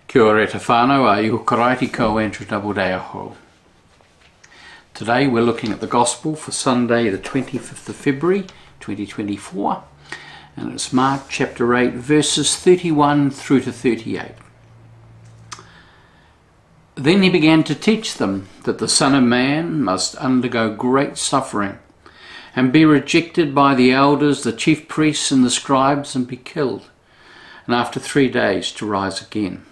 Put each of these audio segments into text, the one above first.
Kia ora te whānau, a iho karaiti ko Andrew Doubleday aho. Today we're looking at the Gospel for Sunday the 25th of February 2024, and it's Mark chapter 8 verses 31 through to 38. Then he began to teach them that the Son of Man must undergo great suffering and be rejected by the elders, the chief priests and the scribes, and be killed, and after 3 days to rise again.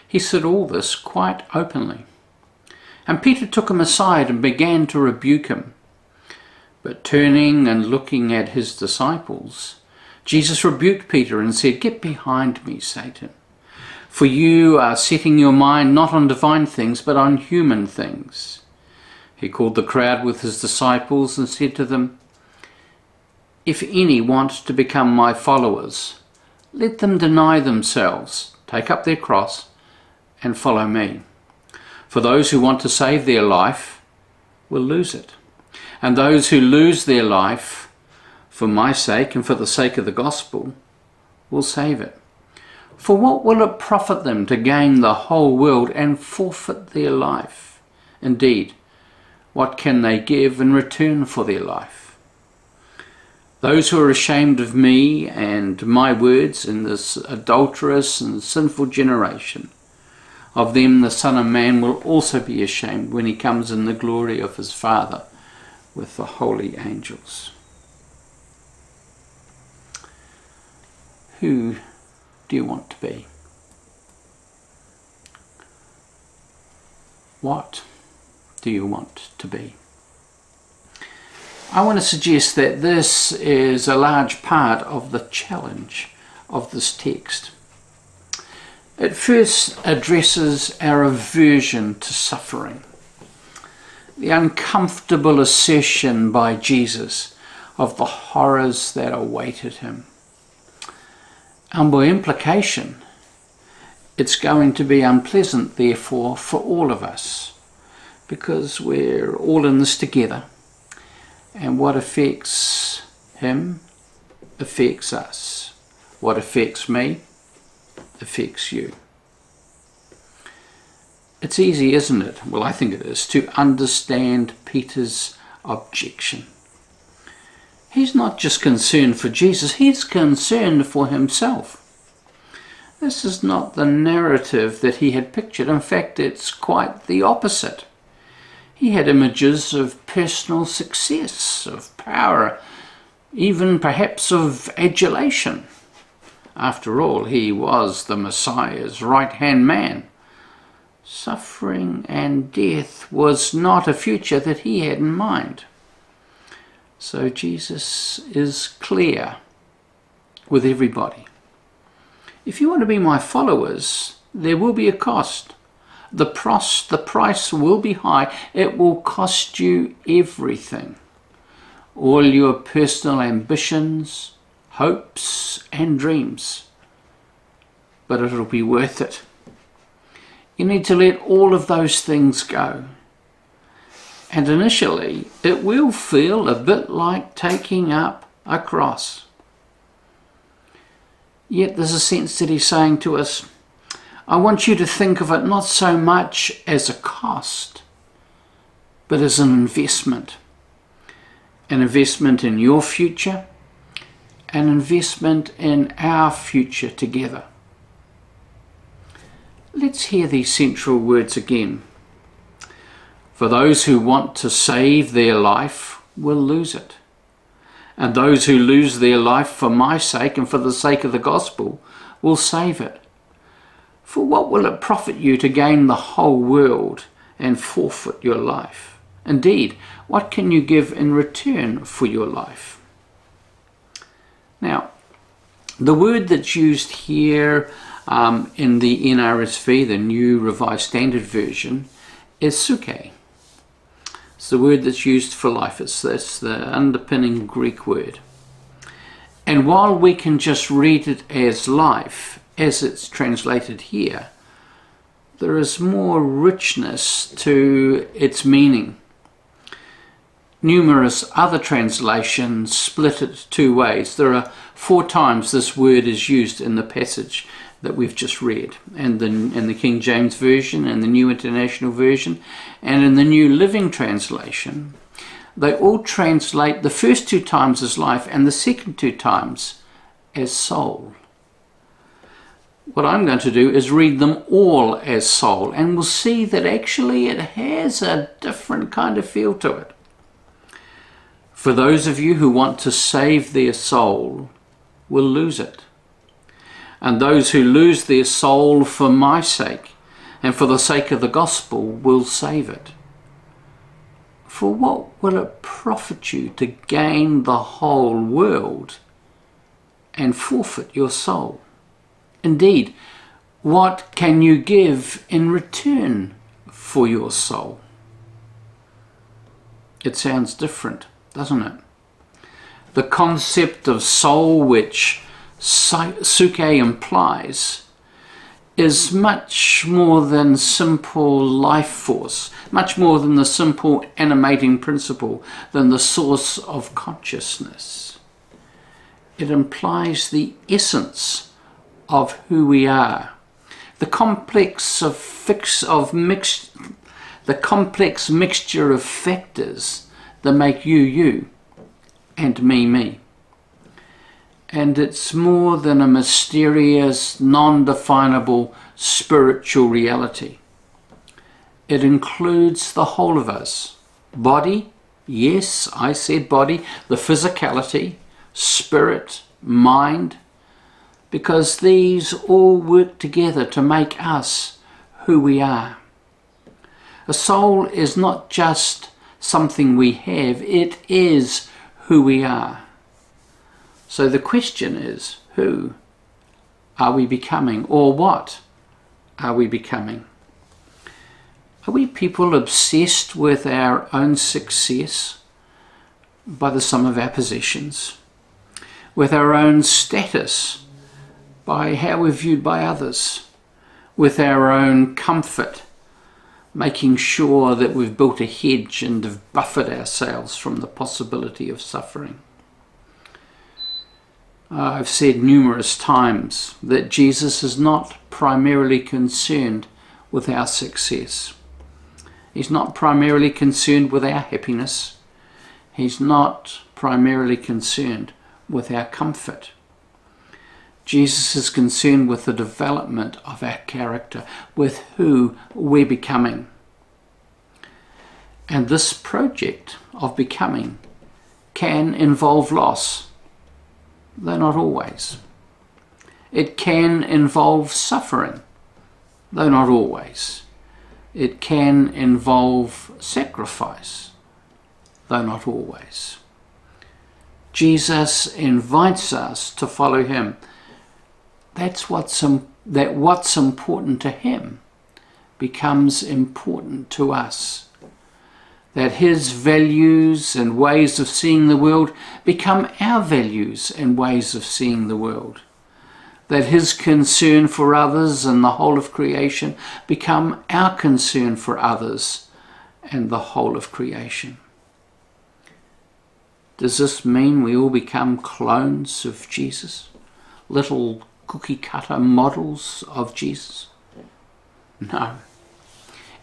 He said all this quite openly. And Peter took him aside and began to rebuke him. But turning and looking at his disciples, Jesus rebuked Peter and said, "Get behind me, Satan, for you are setting your mind not on divine things, but on human things." He called the crowd with his disciples and said to them, "If any want to become my followers, let them deny themselves, take up their cross, and follow me. For those who want to save their life will lose it, and those who lose their life for my sake and for the sake of the gospel will save it. For what will it profit them to gain the whole world and forfeit their life? Indeed, what can they give in return for their life? Those who are ashamed of me and my words in this adulterous and sinful generation, of them the Son of Man will also be ashamed when he comes in the glory of his Father with the holy angels." Who do you want to be? What do you want to be? I want to suggest that this is a large part of the challenge of this text. It first addresses our aversion to suffering, the uncomfortable assertion by Jesus of the horrors that awaited him. And by implication, it's going to be unpleasant, therefore, for all of us, because we're all in this together, and what affects him affects us. What affects me affects you. It's easy, isn't it? Well, I think it is, to understand Peter's objection. He's not just concerned for Jesus, he's concerned for himself. This is not the narrative that he had pictured. In fact, it's quite the opposite. He had images of personal success, of power, even perhaps of adulation. After all, he was the Messiah's right-hand man. Suffering and death was not a future that he had in mind. So Jesus is clear with everybody. If you want to be my followers, there will be a cost. The price will be high. It will cost you everything. All your personal ambitions, hopes and dreams, but it'll be worth it. You need to let all of those things go. And initially, it will feel a bit like taking up a cross. Yet there's a sense that he's saying to us, I want you to think of it not so much as a cost, but as an investment. An investment in your future, an investment in our future together. Let's hear these central words again. For those who want to save their life will lose it, and those who lose their life for my sake and for the sake of the gospel will save it. For what will it profit you to gain the whole world and forfeit your life? Indeed, what can you give in return for your life? Now, the word that's used here in the NRSV, the New Revised Standard Version, is psuche. It's the word that's used for life. That's the underpinning Greek word. And while we can just read it as life, as it's translated here, there is more richness to its meaning. Numerous other translations split it two ways. There are 4 times this word is used in the passage that we've just read, and in the King James Version and the New International Version and in the New Living Translation. They all translate the first 2 times as life and the second 2 times as soul. What I'm going to do is read them all as soul, and we'll see that actually it has a different kind of feel to it. For those of you who want to save their soul will lose it. And those who lose their soul for my sake and for the sake of the gospel will save it. For what will it profit you to gain the whole world and forfeit your soul? Indeed, what can you give in return for your soul? It sounds different, doesn't it? The concept of soul, which suke implies, is much more than simple life force, much more than the simple animating principle, than the source of consciousness. It implies the essence of who we are, the complex mixture of factors that make you you and me. And it's more than a mysterious, non-definable spiritual reality. It includes the whole of us. Body, yes, I said body, the physicality, spirit, mind, because these all work together to make us who we are. A soul is not just something we have, it is who we are. So the question is, who are we becoming, or what are we becoming? Are we people obsessed with our own success by the sum of our possessions, with our own status by how we're viewed by others, with our own comfort, making sure that we've built a hedge and have buffered ourselves from the possibility of suffering? I've said numerous times that Jesus is not primarily concerned with our success. He's not primarily concerned with our happiness. He's not primarily concerned with our comfort. Jesus is concerned with the development of our character, with who we're becoming. And this project of becoming can involve loss, though not always. It can involve suffering, though not always. It can involve sacrifice, though not always. Jesus invites us to follow him. What's important to him becomes important to us. That his values and ways of seeing the world become our values and ways of seeing the world. That his concern for others and the whole of creation become our concern for others and the whole of creation. Does this mean we all become clones of Jesus? Little cookie cutter models of Jesus? No.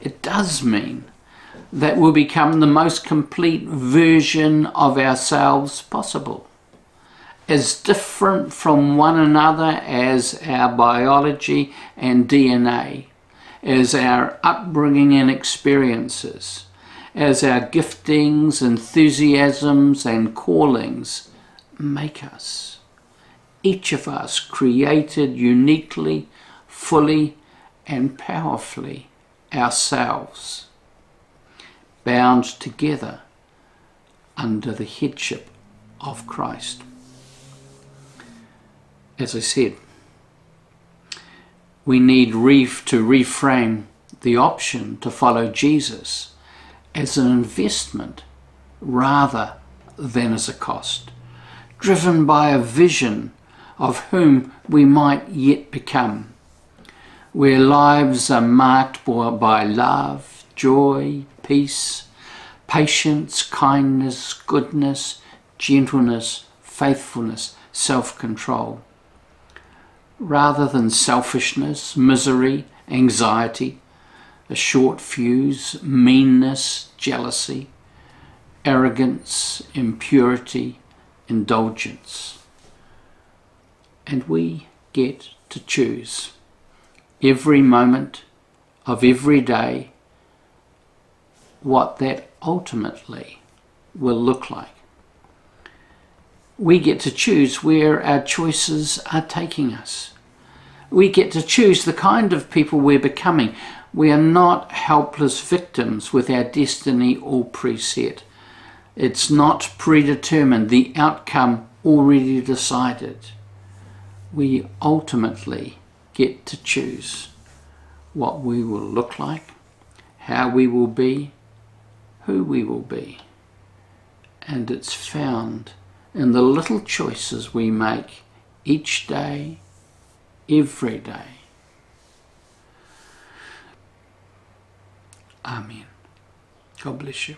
It does mean that we'll become the most complete version of ourselves possible, as different from one another as our biology and DNA, as our upbringing and experiences, as our giftings, enthusiasms and callings make us. Each of us created uniquely, fully and powerfully ourselves, bound together under the headship of Christ. As I said, we need to reframe the option to follow Jesus as an investment rather than as a cost, driven by a vision of whom we might yet become, where lives are marked by love, joy, peace, patience, kindness, goodness, gentleness, faithfulness, self-control, rather than selfishness, misery, anxiety, a short fuse, meanness, jealousy, arrogance, impurity, indulgence. And we get to choose every moment of every day what that ultimately will look like. We get to choose where our choices are taking us. We get to choose the kind of people we're becoming. We are not helpless victims with our destiny all preset. It's not predetermined, the outcome already decided. We ultimately get to choose what we will look like, how we will be, who we will be. And it's found in the little choices we make each day, every day. Amen. God bless you.